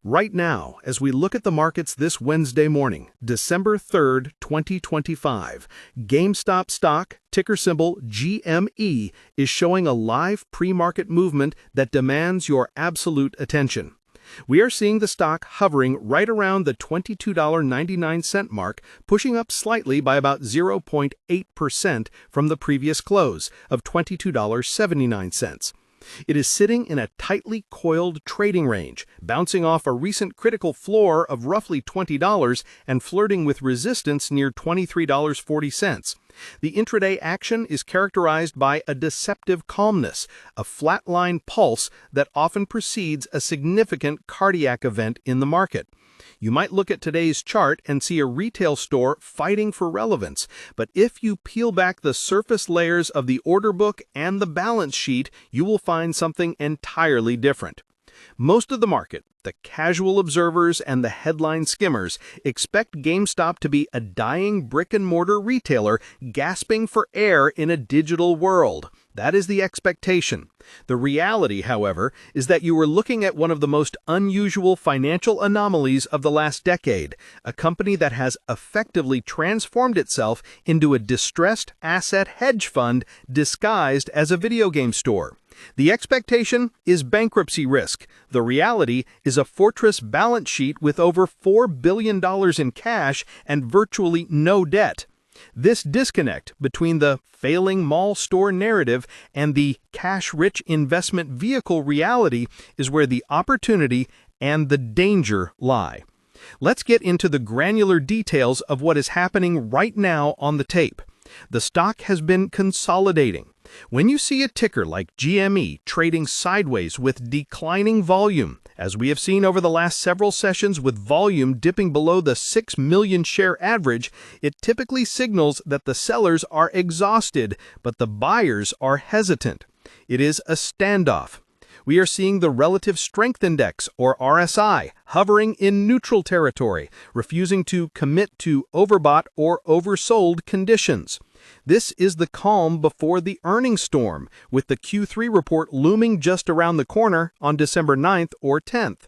Right now, as we look at the markets this Wednesday morning, December 3rd, 2025, GameStop stock, ticker symbol GME, is showing a live pre-market movement that demands your absolute attention. We are seeing the stock hovering right around the $22.99 mark, pushing up slightly by about 0.8% from the previous close of $22.79. It is sitting in a tightly coiled trading range, bouncing off a recent critical floor of roughly $20 and flirting with resistance near $23.40. The intraday action is characterized by a deceptive calmness, a flatline pulse that often precedes a significant cardiac event in the market. You might look at today's chart and see a retail store fighting for relevance, but if you peel back the surface layers of the order book and the balance sheet, you will find something entirely different. Most of the market, the casual observers and the headline skimmers, expect GameStop to be a dying brick-and-mortar retailer gasping for air in a digital world. That is the expectation. The reality, however, is that you are looking at one of the most unusual financial anomalies of the last decade, a company that has effectively transformed itself into a distressed asset hedge fund disguised as a video game store. The expectation is bankruptcy risk. The reality is a fortress balance sheet with over $4 billion in cash and virtually no debt. This disconnect between the failing mall store narrative and the cash-rich investment vehicle reality is where the opportunity and the danger lie. Let's get into the granular details of what is happening right now on the tape. The stock has been consolidating. When you see a ticker like GME trading sideways with declining volume, as we have seen over the last several sessions with volume dipping below the 6 million share average, it typically signals that the sellers are exhausted, but the buyers are hesitant. It is a standoff. We are seeing the Relative Strength Index, or RSI, hovering in neutral territory, refusing to commit to overbought or oversold conditions. This is the calm before the earnings storm, with the Q3 report looming just around the corner on December 9th or 10th.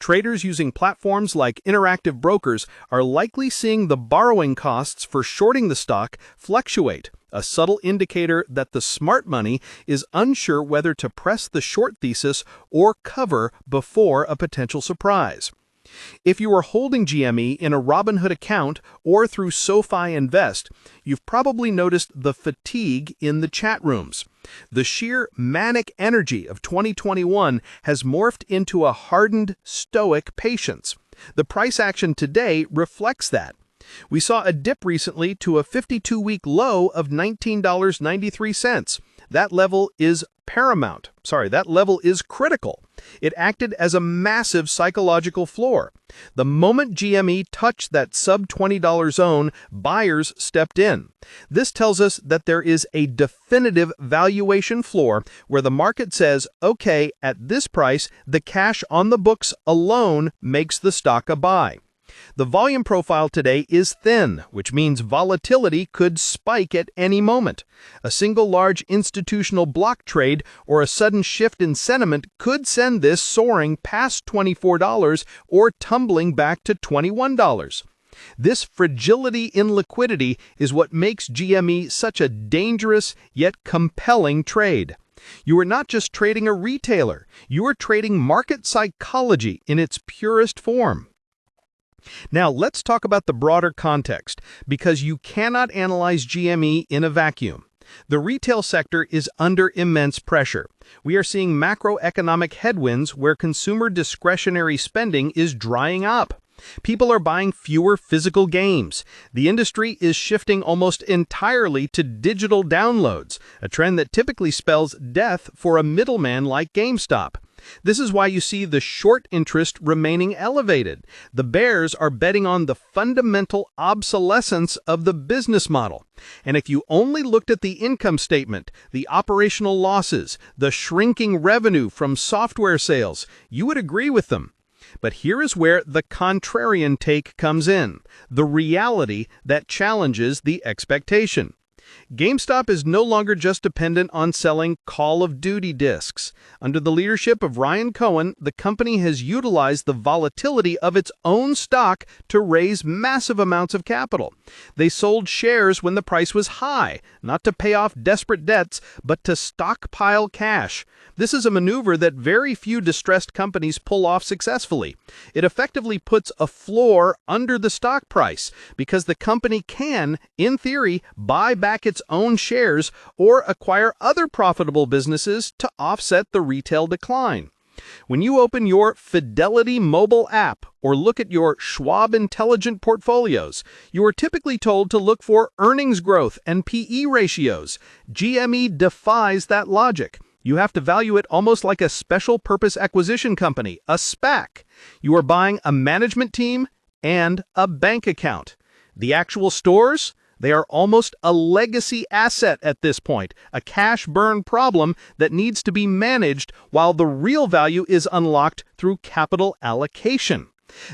Traders using platforms like Interactive Brokers are likely seeing the borrowing costs for shorting the stock fluctuate, a subtle indicator that the smart money is unsure whether to press the short thesis or cover before a potential surprise. If you are holding GME in a Robinhood account or through SoFi Invest, you've probably noticed the fatigue in the chat rooms. The sheer manic energy of 2021 has morphed into a hardened, stoic patience. The price action today reflects that. We saw a dip recently to a 52-week low of $19.93. That level is paramount. That level is critical. It acted as a massive psychological floor. The moment GME touched that sub-$20 zone, buyers stepped in. This tells us that there is a definitive valuation floor where the market says, okay, at this price, the cash on the books alone makes the stock a buy. The volume profile today is thin, which means volatility could spike at any moment. A single large institutional block trade or a sudden shift in sentiment could send this soaring past $24 or tumbling back to $21. This fragility in liquidity is what makes GME such a dangerous yet compelling trade. You are not just trading a retailer, you are trading market psychology in its purest form. Now, let's talk about the broader context, because you cannot analyze GME in a vacuum. The retail sector is under immense pressure. We are seeing macroeconomic headwinds where consumer discretionary spending is drying up. People are buying fewer physical games. The industry is shifting almost entirely to digital downloads, a trend that typically spells death for a middleman like GameStop. This is why you see the short interest remaining elevated. The bears are betting on the fundamental obsolescence of the business model. And if you only looked at the income statement, the operational losses, the shrinking revenue from software sales, you would agree with them. But here is where the contrarian take comes in, the reality that challenges the expectation. GameStop is no longer just dependent on selling Call of Duty discs. Under the leadership of Ryan Cohen, the company has utilized the volatility of its own stock to raise massive amounts of capital. They sold shares when the price was high, not to pay off desperate debts, but to stockpile cash. This is a maneuver that very few distressed companies pull off successfully. It effectively puts a floor under the stock price because the company can, in theory, buy back its own shares or acquire other profitable businesses to offset the retail decline. When you open your Fidelity mobile app or look at your Schwab Intelligent portfolios, you are typically told to look for earnings growth and PE ratios. GME defies that logic. You have to value it almost like a special purpose acquisition company, a SPAC. You are buying a management team and a bank account. The actual stores? They are almost a legacy asset at this point, a cash burn problem that needs to be managed while the real value is unlocked through capital allocation.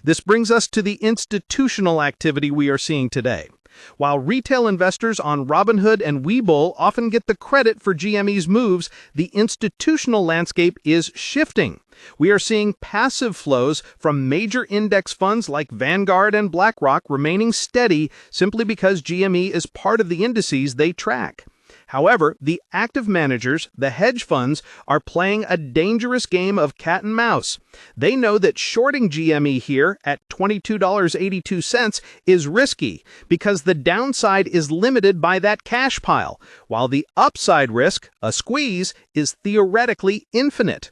This brings us to the institutional activity we are seeing today. While retail investors on Robinhood and Webull often get the credit for GME's moves, the institutional landscape is shifting. We are seeing passive flows from major index funds like Vanguard and BlackRock remaining steady simply because GME is part of the indices they track. However, the active managers, the hedge funds, are playing a dangerous game of cat and mouse. They know that shorting GME here at $22.82 is risky because the downside is limited by that cash pile, while the upside risk, a squeeze, is theoretically infinite.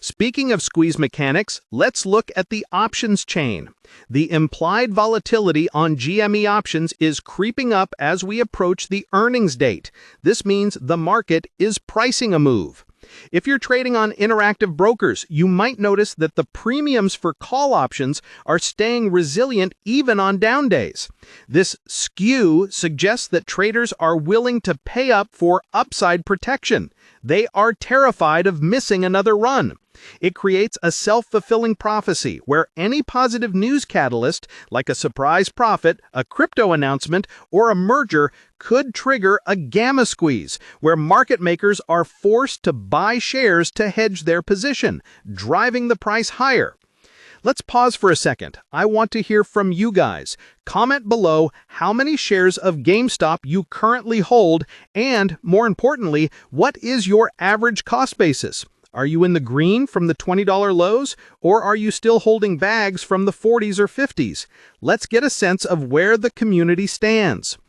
Speaking of squeeze mechanics, let's look at the options chain. The implied volatility on GME options is creeping up as we approach the earnings date. This means the market is pricing a move. If you're trading on Interactive Brokers, you might notice that the premiums for call options are staying resilient even on down days. This skew suggests that traders are willing to pay up for upside protection. They are terrified of missing another run. It creates a self-fulfilling prophecy where any positive news catalyst, like a surprise profit, a crypto announcement, or a merger, could trigger a gamma squeeze, where market makers are forced to buy shares to hedge their position, driving the price higher. Let's pause for a second. I want to hear from you guys. Comment below how many shares of GameStop you currently hold, and, more importantly, what is your average cost basis? Are you in the green from the $20 lows, or are you still holding bags from the 40s or 50s? Let's get a sense of where the community stands.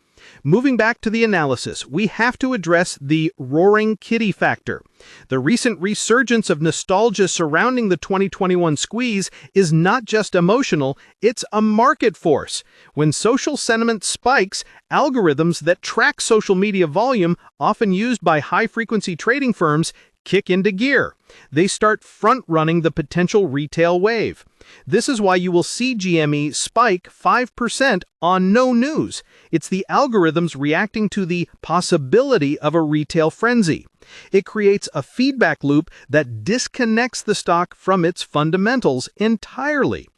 Moving back to the analysis, we have to address the roaring kitty factor. The recent resurgence of nostalgia surrounding the 2021 squeeze is not just emotional, it's a market force. When social sentiment spikes, algorithms that track social media volume, often used by high-frequency trading firms, kick into gear. They start front-running the potential retail wave. This is why you will see GME spike 5% on no news. It's the algorithms reacting to the possibility of a retail frenzy. It creates a feedback loop that disconnects the stock from its fundamentals entirely.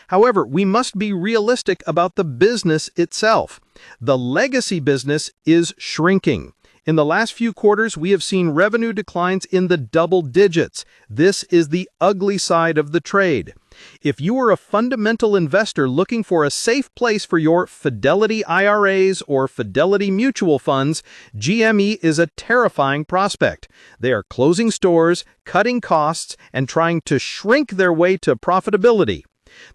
However, we must be realistic about the business itself. The legacy business is shrinking. In the last few quarters, we have seen revenue declines in the double digits. This is the ugly side of the trade. If you are a fundamental investor looking for a safe place for your Fidelity IRAs or Fidelity mutual funds, GME is a terrifying prospect. They are closing stores, cutting costs, and trying to shrink their way to profitability.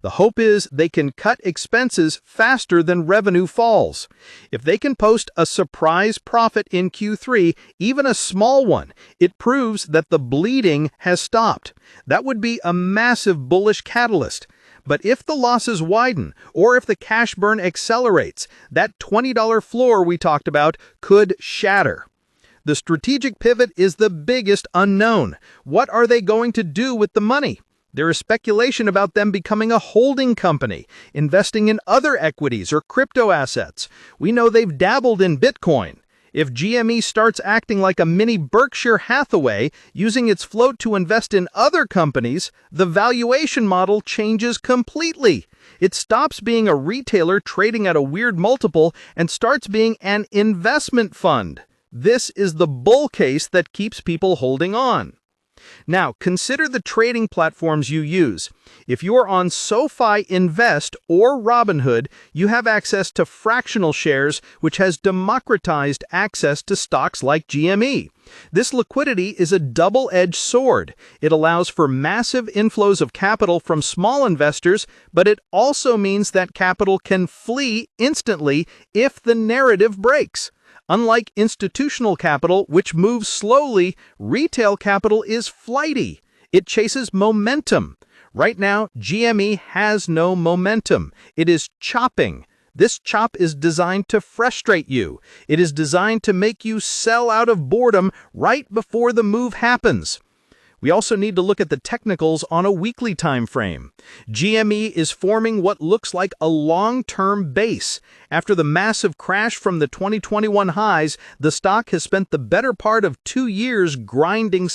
The hope is they can cut expenses faster than revenue falls. If they can post a surprise profit in Q3, even a small one, it proves that the bleeding has stopped. That would be a massive bullish catalyst. But if the losses widen, or if the cash burn accelerates, that $20 floor we talked about could shatter. The strategic pivot is the biggest unknown. What are they going to do with the money? There is speculation about them becoming a holding company, investing in other equities or crypto assets. We know they've dabbled in Bitcoin. If GME starts acting like a mini Berkshire Hathaway, using its float to invest in other companies, the valuation model changes completely. It stops being a retailer trading at a weird multiple and starts being an investment fund. This is the bull case that keeps people holding on. Now, consider the trading platforms you use. If you're on SoFi Invest or Robinhood, you have access to fractional shares, which has democratized access to stocks like GME. This liquidity is a double-edged sword. It allows for massive inflows of capital from small investors, but it also means that capital can flee instantly if the narrative breaks. Unlike institutional capital, which moves slowly, retail capital is flighty. It chases momentum. Right now, GME has no momentum. It is chopping. This chop is designed to frustrate you. It is designed to make you sell out of boredom right before the move happens. We also need to look at the technicals on a weekly time frame. GME is forming what looks like a long-term base. After the massive crash from the 2021 highs, the stock has spent the better part of 2 years grinding